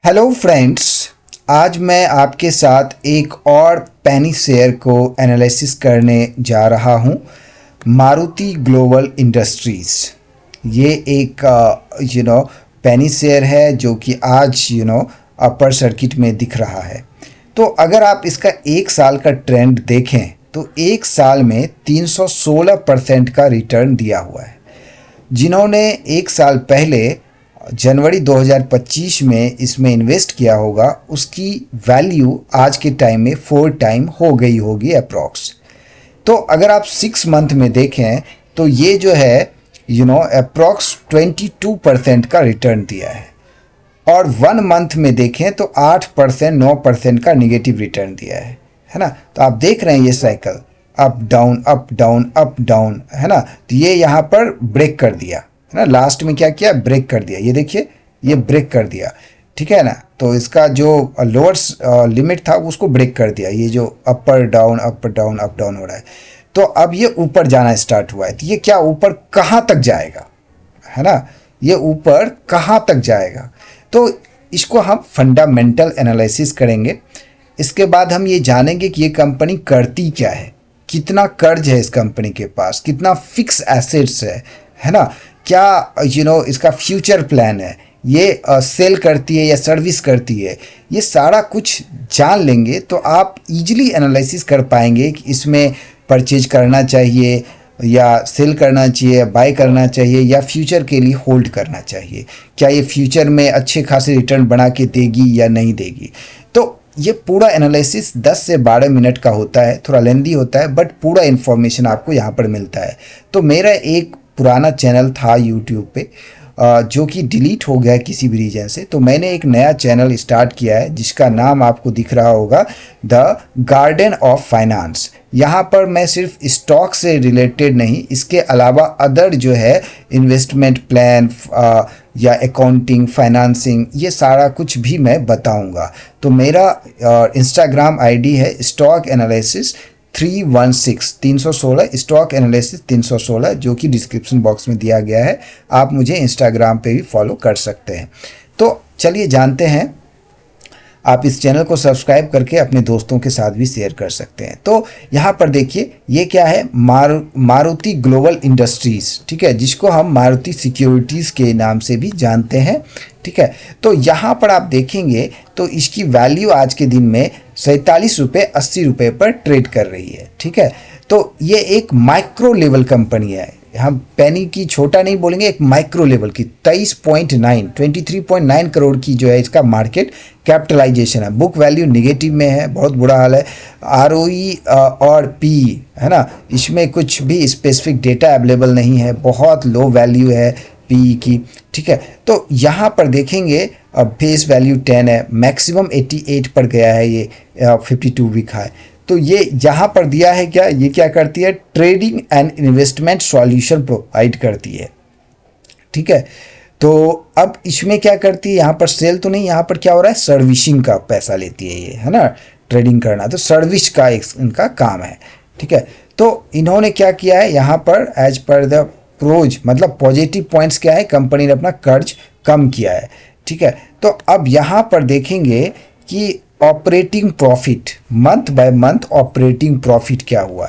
Hello friends, आज मैं आपके साथ एक और पेनी शेयर को एनालिसिस करने जा रहा हूँ। मारुति ग्लोबल इंडस्ट्रीज़ ये एक पेनी शेयर है जो कि आज अपर सर्किट में दिख रहा है। तो अगर आप इसका एक साल का ट्रेंड देखें तो एक साल में 316% का रिटर्न दिया हुआ है। जिन्होंने एक साल पहले जनवरी 2025 में इसमें इन्वेस्ट किया होगा उसकी वैल्यू आज के टाइम में 4 टाइम हो गई होगी अप्रॉक्स। तो अगर आप 6 मंथ में देखें तो ये जो है अप्रॉक्स 22% का रिटर्न दिया है, और 1 मंथ में देखें तो 8% 9% का निगेटिव रिटर्न दिया है ना। तो आप देख रहे हैं ये cycle up down up down up down, है ना। तो ये यहाँ पर ब्रेक कर दिया है ना, लास्ट में क्या किया, ब्रेक कर दिया। ये देखिए ये ब्रेक कर दिया, ठीक है ना। तो इसका जो लोअर लिमिट था उसको ब्रेक कर दिया। ये जो upper down up down up down हो रहा है, तो अब ये ऊपर जाना स्टार्ट हुआ है। तो ये क्या ऊपर कहाँ तक जाएगा, है ना, ये ऊपर कहाँ तक जाएगा। तो इसको हम फंडामेंटल एनालिसिस करेंगे। इसके बाद हम ये जानेंगे कि ये कंपनी करती क्या है, कितना कर्ज है इस कंपनी के पास, कितना फिक्स एसेट्स है ना, क्या इसका फ्यूचर प्लान है, ये सेल करती है या सर्विस करती है, ये सारा कुछ जान लेंगे तो आप इजीली एनालिसिस कर पाएंगे कि इसमें परचेज करना चाहिए या सेल करना चाहिए, बाय करना चाहिए या फ्यूचर के लिए होल्ड करना चाहिए। क्या ये फ्यूचर में अच्छे खासे रिटर्न बना के देगी या नहीं देगी। तो ये पूरा एनालिसिस 10 से 12 मिनट का होता है, थोड़ा लेंदी होता है, बट पूरा इन्फॉर्मेशन आपको यहाँ पर मिलता है। तो मेरा एक पुराना चैनल था यूट्यूब पे जो कि डिलीट हो गया है किसी भी रीजन से, तो मैंने एक नया चैनल स्टार्ट किया है जिसका नाम आपको दिख रहा होगा द गार्डन ऑफ फाइनेंस। यहाँ पर मैं सिर्फ स्टॉक से रिलेटेड नहीं, इसके अलावा अदर जो है इन्वेस्टमेंट प्लान या अकाउंटिंग, फाइनेंसिंग, ये सारा कुछ भी मैं बताऊंगा। तो मेरा इंस्टाग्राम आईडी है स्टॉक एनालिसिस 316 स्टॉक एनालिसिस 316, जो कि डिस्क्रिप्शन बॉक्स में दिया गया है। आप मुझे इंस्टाग्राम पे भी फॉलो कर सकते हैं। तो चलिए जानते हैं, आप इस चैनल को सब्सक्राइब करके अपने दोस्तों के साथ भी शेयर कर सकते हैं। तो यहाँ पर देखिए ये क्या है, मारुति ग्लोबल इंडस्ट्रीज़, ठीक है, जिसको हम मारुति सिक्योरिटीज़ के नाम से भी जानते हैं, ठीक है। तो यहाँ पर आप देखेंगे तो इसकी वैल्यू आज के दिन में 47 रुपये 80 रुपये पर ट्रेड कर रही है, ठीक है। तो ये एक माइक्रो लेवल कंपनी है, हम पेनी की छोटा नहीं बोलेंगे, एक माइक्रो लेवल की 23.9 करोड़ की जो है इसका मार्केट कैपिटलाइजेशन है। बुक वैल्यू निगेटिव में है, बहुत बुरा हाल है। आरओई और पी, है ना, इसमें कुछ भी स्पेसिफिक डेटा अवेलेबल नहीं है, बहुत लो वैल्यू है पी की, ठीक है। तो यहाँ पर देखेंगे फेस वैल्यू 10 है, मैक्सिमम 88 पर गया है, ये 52 वीक है। तो ये यहाँ पर दिया है क्या, ये क्या करती है, trading and investment solution provide करती है, ठीक है। तो अब इसमें क्या करती है, यहाँ पर सेल तो नहीं, यहाँ पर क्या हो रहा है, सर्विसिंग का पैसा लेती है ये, है ना, ट्रेडिंग करना, तो सर्विस का इनका काम है, ठीक है। तो इन्होंने क्या किया है यहाँ पर, एज पर द प्रोज, मतलब पॉजिटिव पॉइंट्स क्या है, कंपनी ने अपना कर्ज कम किया है, ठीक है। तो अब यहाँ पर देखेंगे कि operating profit, month by month operating profit क्या हुआ।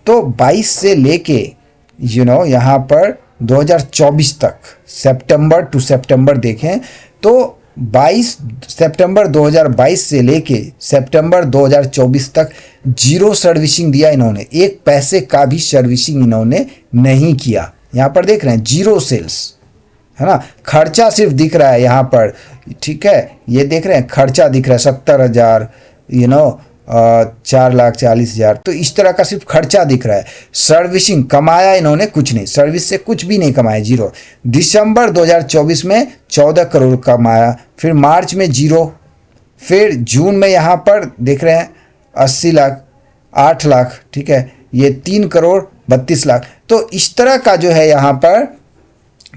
तो 22 से लेके यहाँ पर 2024 तक, सितंबर टू सितंबर देखें तो 22 सितंबर 2022 से लेके सितंबर 2024 तक जीरो सर्विसिंग दिया इन्होंने, एक पैसे का भी सर्विसिंग इन्होंने नहीं किया। यहाँ पर देख रहे हैं जीरो सेल्स, है ना, खर्चा सिर्फ दिख रहा है यहाँ पर, ठीक है। ये देख रहे हैं खर्चा दिख रहा है 70,000, 4,40,000, तो इस तरह का सिर्फ खर्चा दिख रहा है। सर्विसिंग कमाया इन्होंने कुछ नहीं, सर्विस से कुछ भी नहीं कमाया, जीरो। दिसंबर 2024 में 14 करोड़ कमाया, फिर मार्च में जीरो, फिर जून में यहाँ पर देख रहे हैं 80 लाख, 8 लाख, ठीक है, ये 3 करोड़ 32 लाख। तो इस तरह का जो है यहाँ पर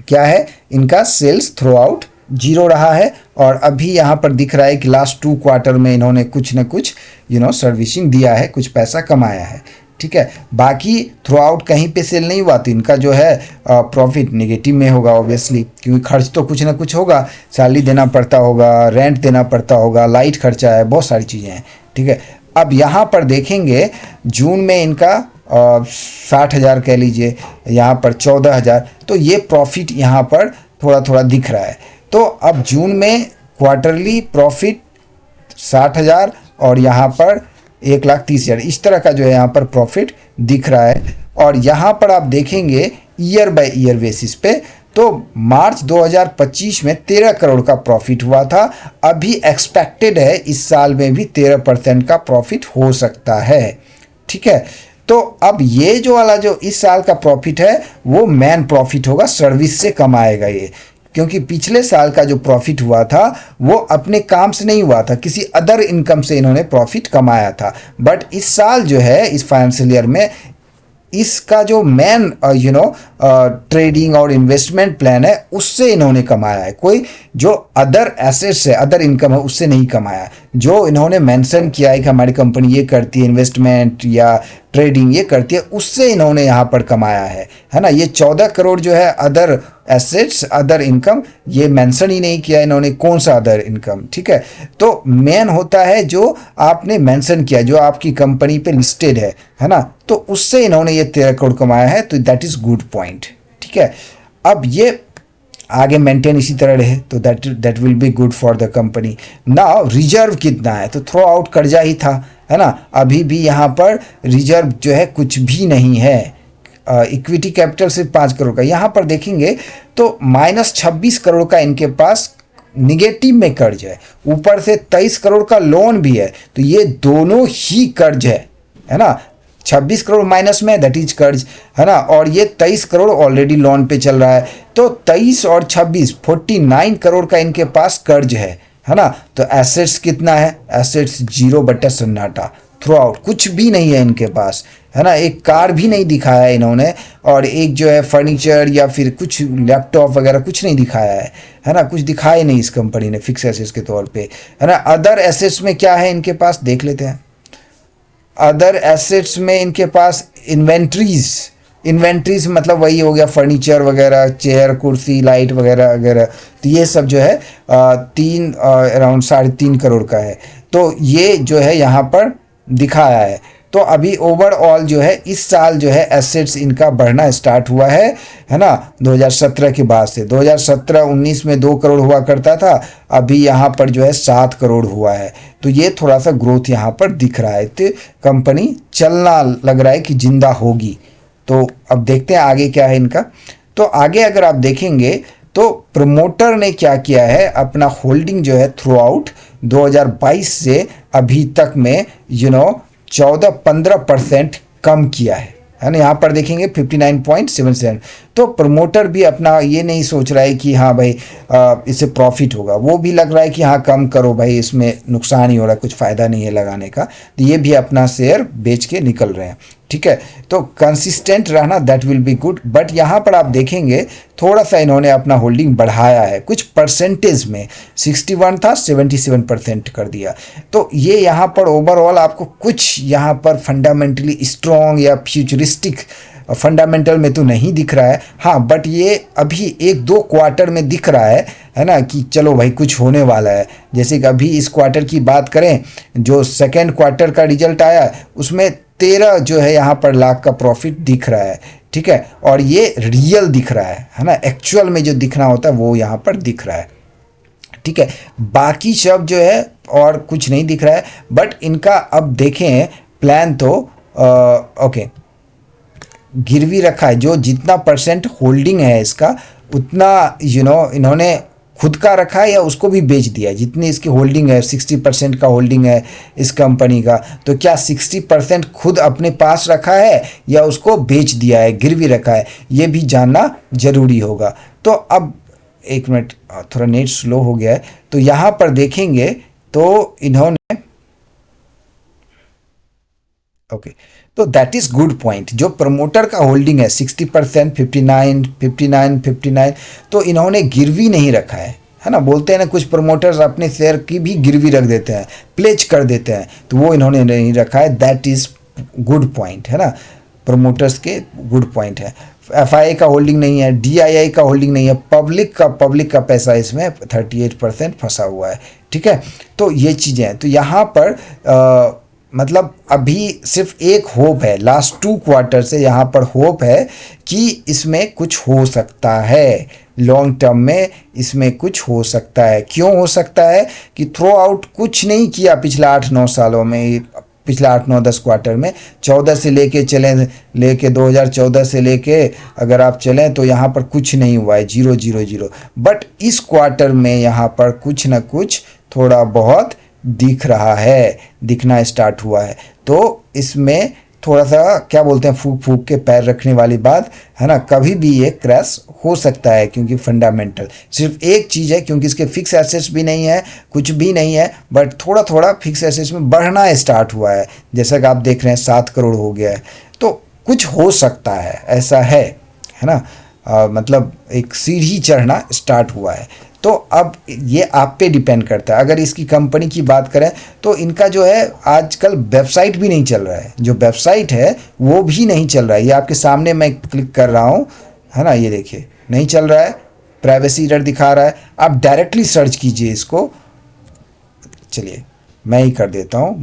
क्या है, इनका सेल्स थ्रू आउट जीरो रहा है। और अभी यहाँ पर दिख रहा है कि लास्ट 2 क्वार्टर में इन्होंने कुछ न कुछ सर्विसिंग दिया है, कुछ पैसा कमाया है, ठीक है। बाकी थ्रू आउट कहीं पे सेल नहीं हुआ तो इनका जो है प्रॉफिट नेगेटिव में होगा ऑब्वियसली, क्योंकि खर्च तो कुछ ना कुछ होगा, सैलरी देना पड़ता होगा, रेंट देना पड़ता होगा, लाइट खर्चा है, बहुत सारी चीज़ें हैं, ठीक है। अब यहाँ पर देखेंगे जून में इनका 60,000 कह लीजिए, यहाँ पर 14,000, तो ये प्रॉफिट यहाँ पर थोड़ा थोड़ा दिख रहा है। तो अब जून में क्वार्टरली प्रॉफिट 60,000 और यहाँ पर 1,30,000, इस तरह का जो है यहाँ पर प्रॉफिट दिख रहा है। और यहाँ पर आप देखेंगे ईयर बाय ईयर बेसिस पे, तो मार्च 2025 में 13 करोड़ का प्रॉफिट हुआ था। अभी एक्सपेक्टेड है इस साल में भी 13% का प्रॉफिट हो सकता है, ठीक है। तो अब ये जो वाला जो इस साल का प्रॉफिट है वो मैन प्रॉफिट होगा, सर्विस से कमाएगा ये, क्योंकि पिछले साल का जो प्रॉफिट हुआ था वो अपने काम से नहीं हुआ था, किसी अदर इनकम से इन्होंने प्रॉफिट कमाया था। बट इस साल जो है इस फाइनेंशियल ईयर में इसका जो मेन ट्रेडिंग और इन्वेस्टमेंट प्लान है उससे इन्होंने कमाया है, कोई जो अदर एसेट्स है, अदर इनकम है, उससे नहीं कमाया। जो इन्होंने मेंशन किया है कि हमारी कंपनी ये करती है, इन्वेस्टमेंट या ट्रेडिंग ये करती है, उससे इन्होंने यहाँ पर कमाया है ना। ये 14 करोड़ जो है अदर एसेट्स, अदर इनकम, ये मेंशन ही नहीं किया इन्होंने कौन सा अदर इनकम, ठीक है। तो मेन होता है जो आपने मेंशन किया, जो आपकी कंपनी पे लिस्टेड है ना, तो उससे इन्होंने ये 13 करोड़ कमाया है, तो दैट इज गुड पॉइंट, ठीक है। अब ये आगे मेंटेन इसी तरह रहे तो that will be good for the company. Now reserve कितना है, तो थ्रो आउट कर्जा ही था, है ना। अभी भी यहाँ पर रिजर्व जो है कुछ भी नहीं है, इक्विटी कैपिटल सिर्फ 5 करोड़ का। यहाँ पर देखेंगे तो -26 करोड़ का इनके पास निगेटिव में कर्ज है, ऊपर से 23 करोड़ का लोन भी है, तो ये दोनों ही कर्ज है ना। 26 करोड़ माइनस में दैट इज कर्ज, है ना, और ये 23 करोड़ ऑलरेडी लोन पे चल रहा है, तो 23 और 26 49 करोड़ का इनके पास कर्ज है ना। तो एसेट्स कितना है, एसेट्स 0 बटा सन्नाटा, थ्रू आउट कुछ भी नहीं है इनके पास, है ना। एक कार भी नहीं दिखाया है इन्होंने, और एक जो है फर्नीचर या फिर कुछ लैपटॉप वगैरह कुछ नहीं दिखाया है ना, कुछ दिखाया नहीं इस कंपनी ने फिक्स एसेट्स के तौर पे, है ना। अदर एसेट्स में क्या है इनके पास देख लेते हैं। अदर एसेट्स में इनके पास इन्वेंट्रीज मतलब वही हो गया फर्नीचर वगैरह, चेयर कुर्सी लाइट वगैरह वगैरह, तो ये सब जो है अराउंड 3.5 करोड़ का है। तो ये जो है यहाँ पर दिखाया है। तो अभी ओवरऑल जो है इस साल जो है एसेट्स इनका बढ़ना स्टार्ट हुआ है ना, 2017 के बाद से। 2017-19 में 2 करोड़ हुआ करता था, अभी यहाँ पर जो है 7 करोड़ हुआ है, तो ये थोड़ा सा ग्रोथ यहाँ पर दिख रहा है, तो कंपनी चलना लग रहा है कि जिंदा होगी। तो अब देखते हैं आगे क्या है इनका। तो आगे अगर आप देखेंगे तो प्रमोटर ने क्या किया है, अपना होल्डिंग जो है थ्रू आउट 2022 से अभी तक में 14-15% कम किया है ना। यहाँ पर देखेंगे 59.77। तो प्रमोटर भी अपना ये नहीं सोच रहा है कि हाँ भाई इससे प्रॉफिट होगा, वो भी लग रहा है कि हाँ कम करो भाई, इसमें नुकसान ही हो रहा है, कुछ फ़ायदा नहीं है लगाने का, तो ये भी अपना शेयर बेच के निकल रहे हैं, ठीक है। तो कंसिस्टेंट रहना that will be good. But यहाँ पर आप देखेंगे थोड़ा सा इन्होंने अपना होल्डिंग बढ़ाया है, कुछ परसेंटेज में 61 था 77% कर दिया। तो ये यहाँ पर ओवरऑल आपको कुछ यहाँ पर फंडामेंटली स्ट्रॉन्ग या फ्यूचरिस्टिक फंडामेंटल में तो नहीं दिख रहा है, हाँ, बट ये अभी 1-2 क्वार्टर में दिख रहा है ना, कि चलो भाई कुछ होने वाला है। जैसे कि अभी इस क्वार्टर की बात करें, जो सेकेंड क्वार्टर का रिजल्ट आया उसमें 13 जो है यहाँ पर लाख का प्रॉफिट दिख रहा है, ठीक है। और ये रियल दिख रहा है ना, एक्चुअल में जो दिखना होता है वो यहाँ पर दिख रहा है, ठीक है। बाकी सब जो है और कुछ नहीं दिख रहा है। बट इनका अब देखें प्लान तो ओके, गिरवी रखा है, जो जितना परसेंट होल्डिंग है इसका उतना इन्होंने खुद का रखा है या उसको भी बेच दिया है। जितनी इसकी होल्डिंग है 60% का होल्डिंग है इस कंपनी का, तो क्या 60% खुद अपने पास रखा है या उसको बेच दिया है, गिरवी रखा है, ये भी जानना जरूरी होगा। तो अब एक मिनट, थोड़ा नेट स्लो हो गया है, तो यहाँ पर देखेंगे तो इन्होंने ओके, तो दैट इज गुड पॉइंट। जो प्रमोटर का होल्डिंग है 60%, 59, तो इन्होंने गिरवी नहीं रखा है ना। बोलते हैं ना कुछ प्रमोटर्स अपने शेयर की भी गिरवी रख देते हैं, प्लेज कर देते हैं, तो वो इन्होंने नहीं रखा है, दैट इज गुड पॉइंट है ना, प्रोमोटर्स के गुड पॉइंट है। एफआईआई का होल्डिंग नहीं है, डीआईआई का होल्डिंग नहीं है, पब्लिक का पैसा इसमें 38% फंसा हुआ है, ठीक है। तो ये चीज़ें हैं। तो यहाँ पर मतलब अभी सिर्फ एक होप है, लास्ट 2 क्वार्टर से यहाँ पर होप है कि इसमें कुछ हो सकता है, लॉन्ग टर्म में इसमें कुछ हो सकता है। क्यों हो सकता है कि थ्रो आउट कुछ नहीं किया पिछला 8-9 सालों में, पिछला 8-9-10 क्वार्टर में, 14 से लेके चलें, लेके 2014 से लेके अगर आप चलें तो यहाँ पर कुछ नहीं हुआ है, 0-0-0। बट इस क्वार्टर में यहाँ पर कुछ ना कुछ थोड़ा बहुत दिख रहा है, दिखना स्टार्ट हुआ है। तो इसमें थोड़ा सा क्या बोलते हैं, फूक फूक के पैर रखने वाली बात है ना, कभी भी ये क्रैश हो सकता है। क्योंकि फंडामेंटल सिर्फ एक चीज़ है, क्योंकि इसके फिक्स एसेट्स भी नहीं है, कुछ भी नहीं है, बट थोड़ा थोड़ा फिक्स एसेट्स में बढ़ना स्टार्ट हुआ है। जैसा कि आप देख रहे हैं 7 करोड़ हो गया है, तो कुछ हो सकता है, ऐसा है ना। मतलब एक सीढ़ी चढ़ना स्टार्ट हुआ है। तो अब ये आप पे डिपेंड करता है। अगर इसकी कंपनी की बात करें तो इनका जो है आजकल वेबसाइट भी नहीं चल रहा है, जो वेबसाइट है वो भी नहीं चल रहा है। ये आपके सामने मैं क्लिक कर रहा हूँ, है ना, ये देखिए नहीं चल रहा है, प्राइवेसी एरर दिखा रहा है। आप डायरेक्टली सर्च कीजिए इसको, चलिए मैं ही कर देता हूँ,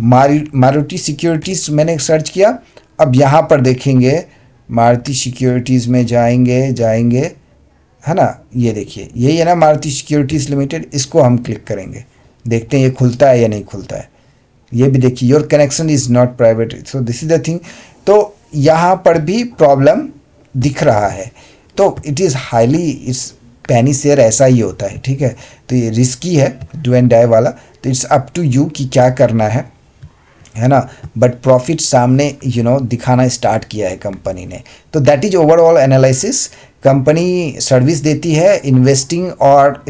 मारुति सिक्योरिटीज़ मैंने सर्च किया। अब यहाँ पर देखेंगे मारुति सिक्योरिटीज़ में जाएंगे, है ना, ये देखिए यही है ना मारुति सिक्योरिटीज़ लिमिटेड। इसको हम क्लिक करेंगे, देखते हैं ये खुलता है या नहीं खुलता है। ये भी देखिए, your connection is not private, so this is the thing. तो यहाँ पर भी प्रॉब्लम दिख रहा है। तो इट इज़ हाईली, इस पैनी शेयर ऐसा ही होता है, ठीक है। तो ये रिस्की है, डू एंड डाई वाला। तो इट्स अप टू यू कि क्या करना है ना। बट प्रॉफिट सामने दिखाना स्टार्ट किया है कंपनी ने। तो that is overall analysis. Company service देती है इन्वेस्टिंग और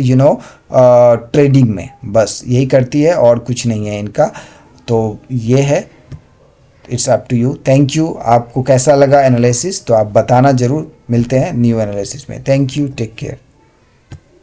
ट्रेडिंग में, बस यही करती है और कुछ नहीं है इनका। तो ये है, it's up to you. Thank you. आपको कैसा लगा एनालिसिस तो आप बताना ज़रूर। मिलते हैं न्यू एनालिसिस में। Thank you, take care.